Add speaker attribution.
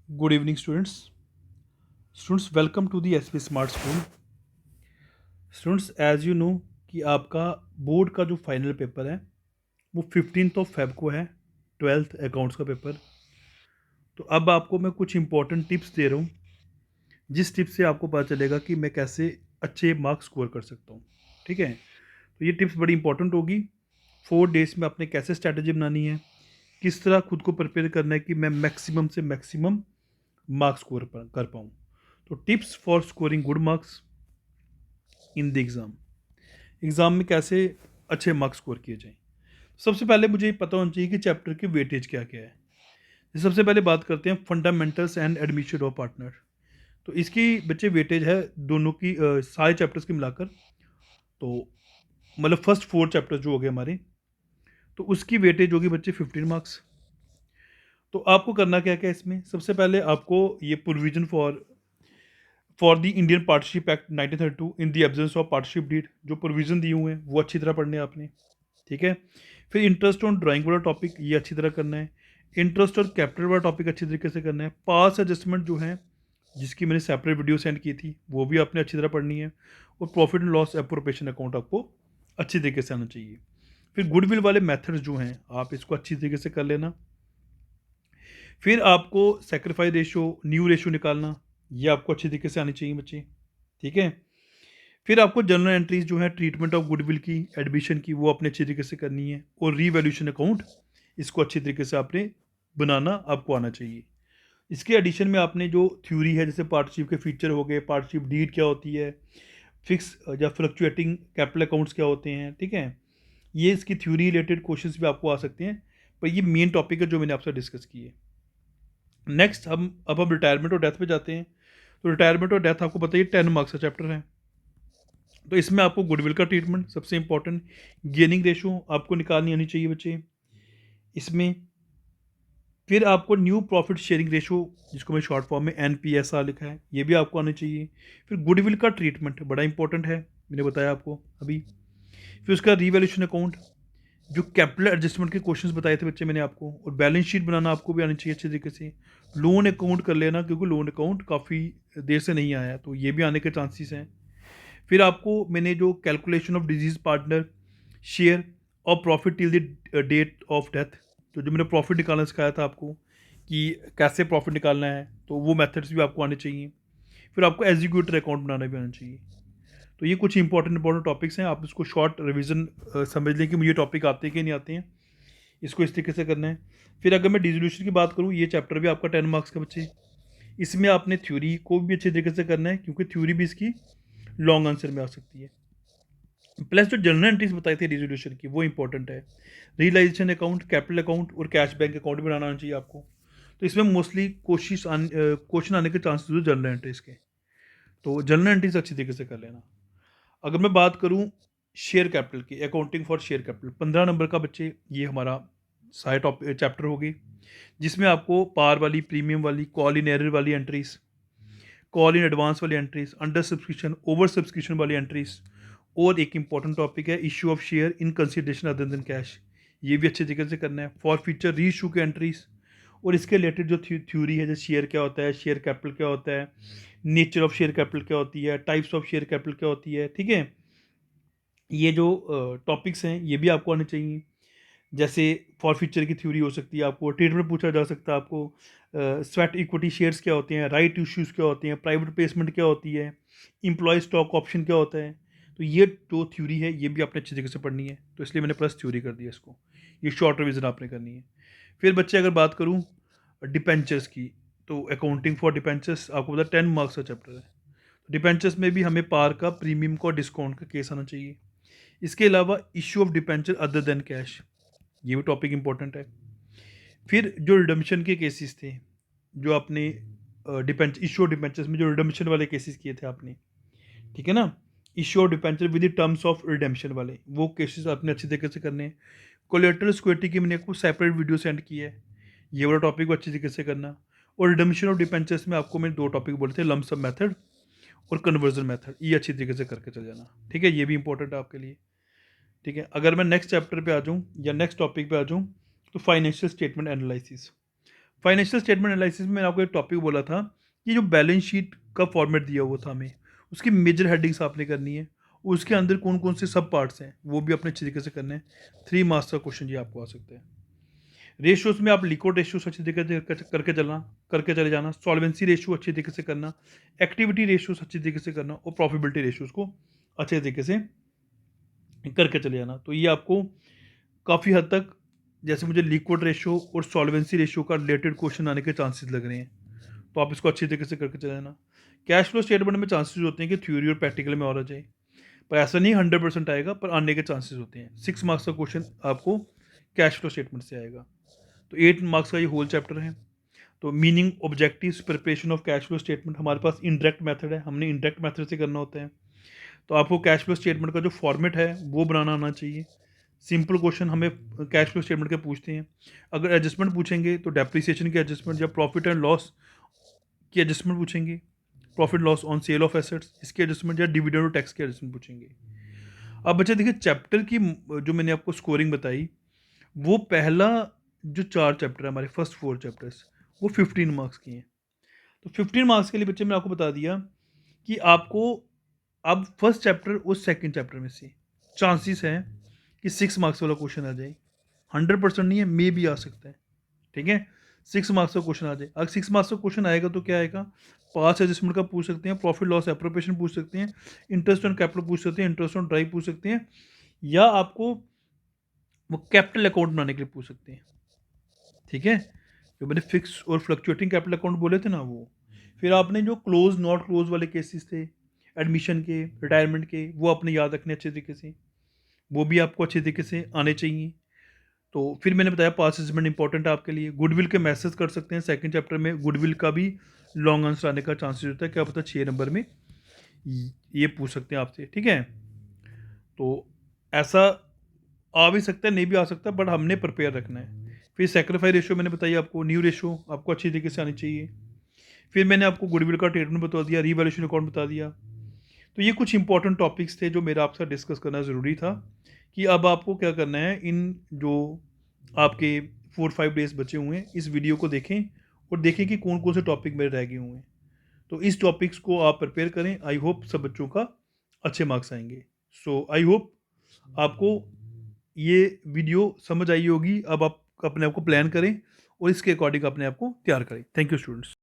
Speaker 1: Good evening, students. Students, welcome to the SP Smart School. Students, as you know कि आपका board का जो final paper है वो 15 फेब को है, 12th अकाउंट्स का पेपर। तो अब आपको मैं कुछ इंपॉर्टेंट टिप्स दे रहा हूँ, जिस टिप से आपको पता चलेगा कि मैं कैसे अच्छे मार्क्स स्कोर कर सकता हूँ। ठीक है, तो ये टिप्स बड़ी इंपॉर्टेंट होगी। 4 डेज में आपने कैसे स्ट्रैटेजी बनानी है, किस तरह खुद को प्रिपेयर करना है कि मैं मैक्सिमम से मैक्सिमम मार्क्स स्कोर कर पाऊँ। तो tips for scoring good marks in the exam में कैसे अच्छे मार्क्स स्कोर किए जाएँ। सबसे पहले मुझे ये पता होना चाहिए कि चैप्टर की वेटेज क्या-क्या है। सबसे पहले बात करते हैं fundamentals and admission of partner. तो इसकी बच्चे वेटेज है दोनों की, सारे चैप्टर्स की मिलाकर। तो मतलब फर्स्ट 4 चैप्टर्स जो हो गए हमारे, तो उसकी वेटेज होगी बच्चे 15 मार्क्स। तो आपको करना क्या-क्या है इसमें, सबसे पहले आपको ये provision for the Indian partnership act 1932 in the absence of partnership deed, जो प्रोविज़न दिए हुए हैं वो अच्छी तरह पढ़ने हैं आपने। ठीक है, फिर इंटरेस्ट ऑन ड्राइंग वाला टॉपिक ये अच्छी तरह करना है। इंटरेस्ट और कैपिटल वाला टॉपिक अच्छी तरीके से करना है। पास एडजस्टमेंट जो है, जिसकी मैंने सेपरेट वीडियो सेंड की थी, वो भी आपने अच्छी तरह पढ़नी है। और profit and loss appropriation account आपको अच्छी तरीके से आना चाहिए। फिर गुडविल वाले मेथड्स जो हैं, आप इसको अच्छी तरीके से कर लेना। फिर आपको सेक्रीफाइस रेशो, न्यू रेशो निकालना, ये आपको अच्छी तरीके से आनी चाहिए बच्चे। ठीक है, फिर आपको जर्नल एंट्रीज जो है ट्रीटमेंट ऑफ गुडविल की, एडमिशन की, वो अपने अच्छी तरीके से करनी है। और रीवैल्यूएशन अकाउंट, इसको अच्छी तरीके से आपने बनाना आपको आना चाहिए। इसके एडिशन में आपने जो थ्योरी है, जैसे पार्टनरशिप के फीचर हो गए, पार्टनरशिप डीड क्या होती है, फिक्स या फ्लक्चुएटिंग कैपिटल अकाउंट्स क्या होते हैं, ठीक है, ये इसकी थ्योरी रिलेटेड क्वेश्चंस भी आपको आ सकते हैं। पर ये मेन टॉपिक है जो मैंने आपसे डिस्कस किए। नेक्स्ट हम रिटायरमेंट और डेथ पे जाते हैं। तो रिटायरमेंट और डेथ आपको बताइए 10 मार्क्स का चैप्टर है। तो इसमें आपको गुडविल का ट्रीटमेंट सबसे इंपॉर्टेंट, गेनिंग रेशो आपको निकालनी आनी चाहिए बच्चे इसमें। फिर आपको न्यू प्रॉफिट शेयरिंग रेशो, जिसको मैं शॉर्ट फॉर्म में NPSR लिखा है, ये भी आपको आना चाहिए। फिर गुडविल का ट्रीटमेंट बड़ा इंपॉर्टेंट है, मैंने बताया आपको अभी। फिर उसका रिवैल्यूएशन अकाउंट, जो कैपिटल एडजस्टमेंट के क्वेश्चंस बताए थे बच्चे मैंने आपको, और बैलेंस शीट बनाना आपको भी आनी चाहिए अच्छे तरीके से। लोन अकाउंट कर लेना, क्योंकि लोन अकाउंट काफ़ी देर से नहीं आया है, तो ये भी आने के चांसेस हैं। फिर आपको मैंने जो calculation of deceased partner share और profit till the date of death, तो जो मैंने प्रॉफिट निकालना सिखाया था आपको कि कैसे प्रॉफिट निकालना है, तो वो मेथड्स भी आपको आने चाहिए। फिर आपको एग्जीक्यूटर अकाउंट बनाना भी आना चाहिए। तो ये कुछ इंपॉर्टेंट टॉपिक्स हैं, आप इसको शॉर्ट रिवीजन समझ लें कि मुझे टॉपिक आते हैं कि नहीं आते हैं, इसको इस तरीके से करना है। फिर अगर मैं डिसोल्यूशन की बात करूँ, ये चैप्टर भी आपका 10 मार्क्स का बच्चे। इसमें आपने थ्योरी को भी अच्छे तरीके से करना है, क्योंकि थ्योरी भी इसकी लॉन्ग आंसर में आ सकती है। प्लस जो जनरल एंट्रीज बताई थी रिजोल्यूशन की, वो इंपॉर्टेंट है। रियलाइजेशन अकाउंट, कैपिटल अकाउंट और कैश बैंक अकाउंट भी बनाना चाहिए आपको। तो इसमें मोस्टली क्वेश्चन आने के चांसेस हो जनरल एंट्रीज के। तो जनरल एंट्रीज अच्छी तरीके से कर लेना। अगर मैं बात करूँ शेयर कैपिटल की, accounting for share capital, 15 number का बच्चे ये हमारा सारे चैप्टर होगी, जिसमें आपको पार वाली, प्रीमियम वाली, कॉल इन एरर वाली एंट्रीज, कॉल इन एडवांस वाली entries, under subscription, over subscription वाली एंट्रीज, और एक इंपॉर्टेंट टॉपिक है issue of share in consideration other than cash, ये भी अच्छे तरीके से करना है। फॉर फ्यूचर री इशू के एंट्रीज, और इसके रिलेटेड जो थ्योरी है, जैसे शेयर क्या होता है, शेयर कैपिटल क्या होता है, नेचर ऑफ शेयर कैपिटल क्या होती है, टाइप्स ऑफ शेयर कैपिटल क्या होती है, ठीक है, ये जो टॉपिक्स हैं ये भी आपको आने चाहिए। जैसे फॉर फ्यूचर की थ्योरी हो सकती है, आपको ट्रेडमेंट पूछा जा सकता है, आपको स्वेट इक्विटी शेयर्स क्या होते हैं, राइट इश्यूज़ क्या होते हैं, प्राइवेट प्लेसमेंट क्या होती है, एम्प्लॉय स्टॉक ऑप्शन क्या होता है। तो ये जो थ्योरी है ये भी आपने अच्छी तरीके से पढ़नी है, तो इसलिए मैंने प्लस थ्योरी कर दिया इसको। ये शॉर्ट रिविजन आपने करनी है। फिर बच्चे अगर बात करूँ डिपेंचर्स की, तो अकाउंटिंग फॉर डिपेंचर्स आपको पता 10 मार्क्स का चैप्टर है। डिपेंचर्स में भी हमें पार का, प्रीमियम का, डिस्काउंट का केस आना चाहिए। इसके अलावा issue of डिपेंचर other than cash, ये भी टॉपिक इंपॉर्टेंट है। फिर जो रिडम्पशन के केसेस थे, जो आपने डिपेंच इशू ऑफ डिपेंचर्स में जो रिडम्पशन वाले केसेस किए थे आपने, ठीक है ना, issue of डिपेंचर with the terms of redemption वाले, वो केसेस आपने अच्छी तरीके से करने हैं। कोलेटरल सिक्योरिटी की मैंने आपको सेपरेट वीडियो सेंड की है, ये वाला टॉपिक को अच्छी तरीके से करना। और रिडम्पशन ऑफ डिपेंचर्स में आपको मैंने 2 टॉपिक बोले थे, लम्प सम मेथड और कन्वर्जन मेथड, ये अच्छी तरीके से करके चल जाना। ठीक है, ये भी इंपॉर्टेंट है आपके लिए। ठीक है, अगर मैं नेक्स्ट चैप्टर पे आ जाऊँ या नेक्स्ट टॉपिक पे आ जाऊँ, तो financial statement analysis. Financial statement analysis में मैंने आपको एक टॉपिक बोला था कि जो बैलेंस शीट का फॉर्मेट दिया हुआ था हमें, उसकी मेजर हेडिंग्स आपने करनी है, उसके अंदर कौन कौन से सब पार्ट्स हैं वो भी अपने अच्छे तरीके से करने हैं। 3 मार्क्स का क्वेश्चन ये आपको आ सकता है। रेशियोज में आप लिक्विड रेशियोज अच्छी तरीके से करके चले जाना, सॉल्वेंसी रेशियो अच्छी तरीके से करना, एक्टिविटी रेशियोज अच्छी तरीके से करना और प्रॉफिटेबिलिटी रेशियोज को अच्छे तरीके से करके चले जाना। तो ये आपको काफ़ी हद तक, जैसे मुझे लिक्विड रेशियो और सॉल्वेंसी रेशियो का रिलेटेड क्वेश्चन आने के चांसेस लग रहे हैं, तो आप इसको अच्छी तरीके से करके चले जाना। कैश फ्लो स्टेटमेंट में चांसेस होते हैं कि थ्योरी और प्रैक्टिकल में और आ जाए, पर ऐसा नहीं 100% आएगा, पर आने के चांसेस होते हैं। 6 मार्क्स का क्वेश्चन आपको कैश फ्लो स्टेटमेंट से आएगा। तो 8 मार्क्स का ये होल चैप्टर है। तो meaning, objectives, preparation of cash flow statement, हमारे पास इनडायरेक्ट मेथड है, हमने इनडायरेक्ट मेथड से करना होता है। तो आपको कैश फ्लो स्टेटमेंट का जो फॉर्मेट है वो बनाना आना चाहिए। सिंपल क्वेश्चन हमें कैश फ्लो स्टेटमेंट के पूछते हैं। अगर एडजस्टमेंट पूछेंगे तो डेप्रिसिएशन की एडजस्टमेंट या प्रॉफिट एंड लॉस की एडजस्टमेंट पूछेंगे, profit loss on sale of assets इसकी एडजस्टमेंट, या डिविडेंड और टैक्स की एडजस्टमेंट पूछेंगे। अब बच्चे देखिए, चैप्टर की जो मैंने आपको स्कोरिंग बताई, वो पहला जो 4 चैप्टर है हमारे, फर्स्ट 4 चैप्टर्स, वो 15 मार्क्स की हैं। तो 15 मार्क्स के लिए बच्चे मैंने आपको बता दिया कि आपको अब फर्स्ट चैप्टर और सेकंड चैप्टर में से चांसेस हैं कि 6 मार्क्स वाला क्वेश्चन आ जाए। 100% नहीं है, मे भी आ सकता है। ठीक है, 6 मार्क्स का क्वेश्चन आ जाए। अगर 6 मार्क्स का क्वेश्चन आएगा तो क्या आएगा, पास एडजस्टमेंट का पूछ सकते हैं, प्रॉफिट लॉस एप्रोप्रिएशन पूछ सकते हैं, इंटरेस्ट ऑन कैपिटल पूछ सकते हैं, इंटरेस्ट ऑन ड्राइव पूछ सकते हैं, या आपको वो कैपिटल अकाउंट बनाने के लिए पूछ सकते हैं। ठीक है, जो मैंने फिक्स और फ्लक्चुएटिंग कैपिटल अकाउंट बोले थे ना वो। फिर आपने जो क्लोज नॉट क्लोज वाले केसेस थे, एडमिशन के, रिटायरमेंट के, वो आपने याद रखने अच्छे तरीके से, वो भी आपको अच्छे तरीके से आने चाहिए। तो फिर मैंने बताया पास असेसमेंट इंपॉर्टेंट है आपके लिए। गुडविल के मैसेज कर सकते हैं, सेकंड चैप्टर में गुडविल का भी लॉन्ग आंसर आने का चांसेस होता है, क्या पता 6 नंबर में ये पूछ सकते हैं आपसे। ठीक है, तो ऐसा आ भी सकता है, नहीं भी आ सकता, बट हमने प्रिपेयर रखना है। फिर सेक्रीफाई रेशियो मैंने बताई आपको, न्यू रेशियो आपको अच्छी तरीके से आनी चाहिए। फिर मैंने आपको गुडविल का ट्रीटमेंट बता दिया, रीवैल्यूएशन अकाउंट बता दिया। तो ये कुछ इंपॉर्टेंट टॉपिक्स थे जो मेरा आपसे डिस्कस करना ज़रूरी था, कि अब आपको क्या करना है, इन जो आपके 4-5 डेज बचे हुए हैं, इस वीडियो को देखें और देखें कि कौन कौन से टॉपिक मेरे रह गए हुए हैं। तो इस टॉपिक्स को आप प्रिपेयर करें। आई होप सब बच्चों का अच्छे मार्क्स आएंगे। सो आई होप आपको ये वीडियो समझ आई होगी। अब आप अपने आप को प्लान करें और इसके अकॉर्डिंग अपने आप को तैयार करें। Thank you students.